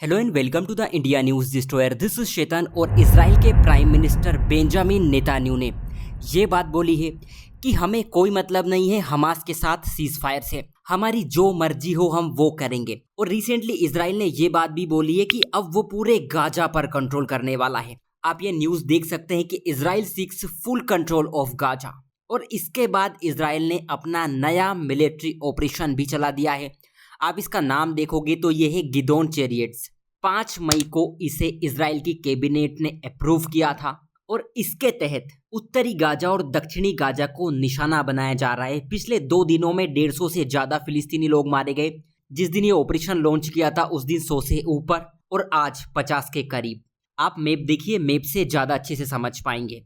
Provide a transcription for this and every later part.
Hello and welcome to the India news destroyer. This is शेतन। और Israel के prime minister Benjamin Netanyahu ने ये बात बोली है कि हमें कोई मतलब नहीं है हमास के साथ सीज फायर से, हमारी जो मर्जी हो हम वो करेंगे। और रिसेंटली इजराइल ने ये बात भी बोली है कि अब वो पूरे गाजा पर कंट्रोल करने वाला है। आप ये न्यूज देख सकते हैं कि Israel seeks full control of Gaza. और इसके बाद इजराइल ने अपना नया मिलिट्री ऑपरेशन भी चला दिया है। आप इसका नाम देखोगे तो ये है गिदोन चैरियट्स। 5 मई को इसे इजराइल की कैबिनेट ने अप्रूव किया था और इसके तहत उत्तरी गाजा और दक्षिणी गाजा को निशाना बनाया जा रहा है। पिछले 2 दिनों में 150 से ज्यादा फिलिस्तीनी लोग मारे गए। जिस दिन ये ऑपरेशन लॉन्च किया था उस दिन 100 से ऊपर और आज 50 के करीब। आप मैप देखिए, मैप से ज्यादा अच्छे से समझ पाएंगे।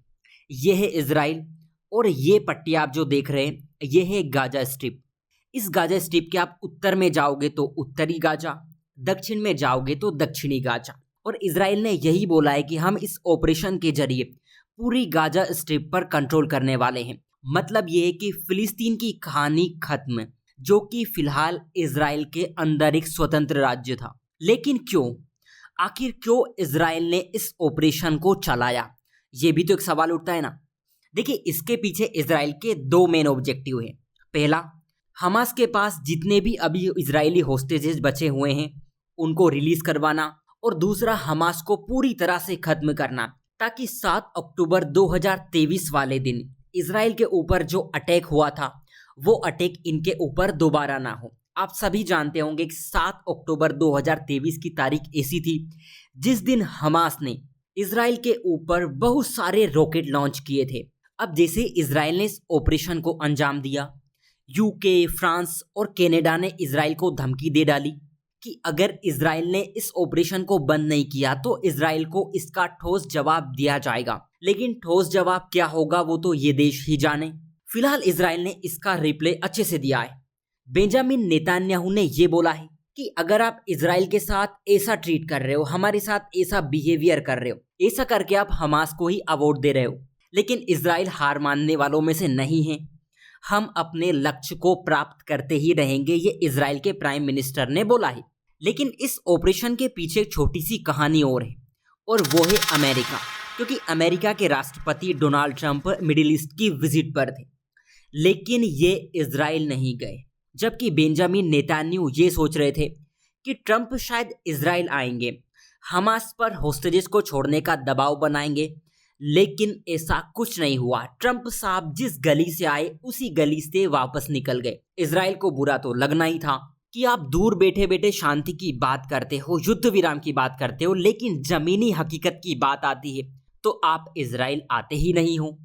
ये है इजराइल और ये पट्टी आप जो देख रहे हैं ये है गाजा स्ट्रिप। इस गाजा स्ट्रिप के आप उत्तर में जाओगे तो उत्तरी गाजा, दक्षिण में जाओगे तो दक्षिणी गाजा। और इजराइल ने यही बोला है कि हम इस ऑपरेशन के जरिए पूरी गाजा स्ट्रिप पर कंट्रोल करने वाले हैं। मतलब ये है कि फिलिस्तीन की कहानी खत्म, जो कि फिलहाल इजराइल के अंदर एक स्वतंत्र राज्य था। लेकिन क्यों, आखिर क्यों इजराइल ने इस ऑपरेशन को चलाया, ये भी तो एक सवाल उठता है ना। देखिए, इसके पीछे इजराइल के 2 मेन ऑब्जेक्टिव हैं। पहला, हमास के पास जितने भी अभी इजरायली होस्टेजेस बचे हुए हैं उनको रिलीज करवाना, और दूसरा हमास को पूरी तरह से खत्म करना, ताकि 7 अक्टूबर 2023 वाले दिन इजराइल के ऊपर जो अटैक हुआ था वो अटैक इनके ऊपर दोबारा ना हो। आप सभी जानते होंगे कि 7 अक्टूबर 2023 की तारीख ऐसी थी जिस दिन हमास ने इजराइल के ऊपर बहुत सारे रॉकेट लॉन्च किए थे। अब जैसे इजराइल ने इस ऑपरेशन को अंजाम दिया, यूके, फ्रांस और कनाडा ने इजराइल को धमकी दे डाली कि अगर इजराइल ने इस ऑपरेशन को बंद नहीं किया तो इजराइल को इसका ठोस जवाब दिया जाएगा। लेकिन ठोस जवाब क्या होगा वो तो ये देश ही जाने। फिलहाल इजराइल ने इसका रिप्लाई अच्छे से दिया है। बेंजामिन नेतान्याहू ने ये बोला है कि अगर आप इजराइल के साथ ऐसा ट्रीट कर रहे हो, हमारे साथ ऐसा बिहेवियर कर रहे हो, ऐसा करके आप हमास को ही अवॉर्ड दे रहे हो। लेकिन इजराइल हार मानने वालों में से नहीं है। हम अपने लक्ष्य को प्राप्त करते ही रहेंगे, ये इजराइल के प्राइम मिनिस्टर ने बोला है। लेकिन इस ऑपरेशन के पीछे एक छोटी सी कहानी और है, और वो है अमेरिका। क्योंकि अमेरिका के राष्ट्रपति डोनाल्ड ट्रंप मिडिल ईस्ट की विजिट पर थे, लेकिन ये इजराइल नहीं गए। जबकि बेंजामिन नेतान्याहू ये सोच रहे थे कि ट्रंप शायद इजराइल आएंगे, हमास पर होस्टेजेस को छोड़ने का दबाव बनाएंगे। लेकिन ऐसा कुछ नहीं हुआ। ट्रंप साहब जिस गली से आए उसी गली से वापस निकल गए। इजराइल को बुरा तो लगना ही था कि आप दूर बैठे बैठे शांति की बात करते हो, युद्ध विराम की बात करते हो, लेकिन जमीनी हकीकत की बात आती है तो आप इजराइल आते ही नहीं हो।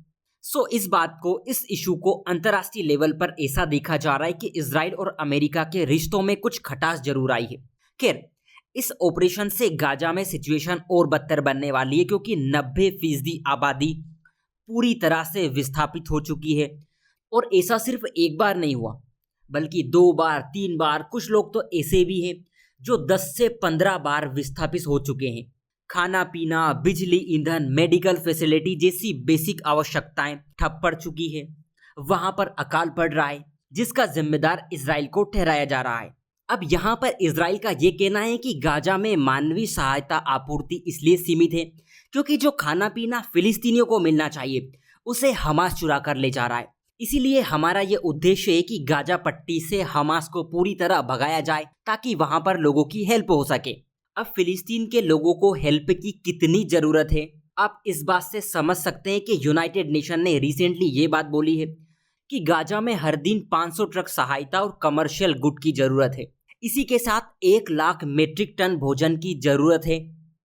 सो इस बात को, इस इशू को अंतर्राष्ट्रीय लेवल पर ऐसा देखा जा रहा है कि इजराइल और अमेरिका के रिश्तों में कुछ खटास जरूर आई है। खैर, इस ऑपरेशन से गाजा में सिचुएशन और बदतर बनने वाली है, क्योंकि 90% आबादी पूरी तरह से विस्थापित हो चुकी है। और ऐसा सिर्फ एक बार नहीं हुआ, बल्कि 2 बार, 3 बार, कुछ लोग तो ऐसे भी हैं जो 10 से 15 बार विस्थापित हो चुके हैं। खाना पीना, बिजली, ईंधन, मेडिकल फैसिलिटी जैसी बेसिक आवश्यकताएं ठप पड़ चुकी है। वहां पर अकाल पड़ रहा है, जिसका जिम्मेदार इजराइल को ठहराया जा रहा है। अब यहाँ पर इजराइल का ये कहना है कि गाजा में मानवीय सहायता आपूर्ति इसलिए सीमित है क्योंकि जो खाना पीना फिलिस्तीनियों को मिलना चाहिए उसे हमास चुरा कर ले जा रहा है। इसीलिए हमारा ये उद्देश्य है कि गाजा पट्टी से हमास को पूरी तरह भगाया जाए ताकि वहां पर लोगों की हेल्प हो सके। अब फिलिस्तीन के लोगों को हेल्प की कितनी जरूरत है आप इस बात से समझ सकते हैं कि यूनाइटेड नेशन ने रिसेंटली ये बात बोली है कि गाजा में हर दिन 500 ट्रक सहायता और कमर्शियल गुड की जरूरत है। इसी के साथ 1 लाख मीट्रिक टन भोजन की जरूरत है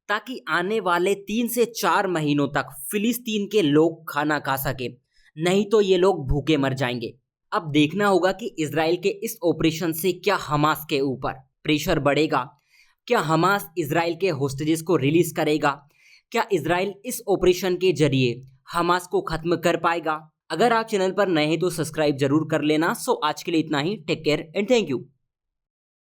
ताकि आने वाले 3 से 4 महीनों तक फिलिस्तीन के लोग खाना खा सके, नहीं तो ये लोग भूखे मर जाएंगे। अब देखना होगा कि इजराइल के इस ऑपरेशन से क्या हमास के ऊपर प्रेशर बढ़ेगा, क्या हमास इजराइल के होस्टेजेस को रिलीज करेगा, क्या इजराइल इस ऑपरेशन के जरिए हमास को खत्म कर पाएगा। अगर आप चैनल पर नए हैं तो सब्सक्राइब जरूर कर लेना। सो आज के लिए इतना ही। Take care and thank you.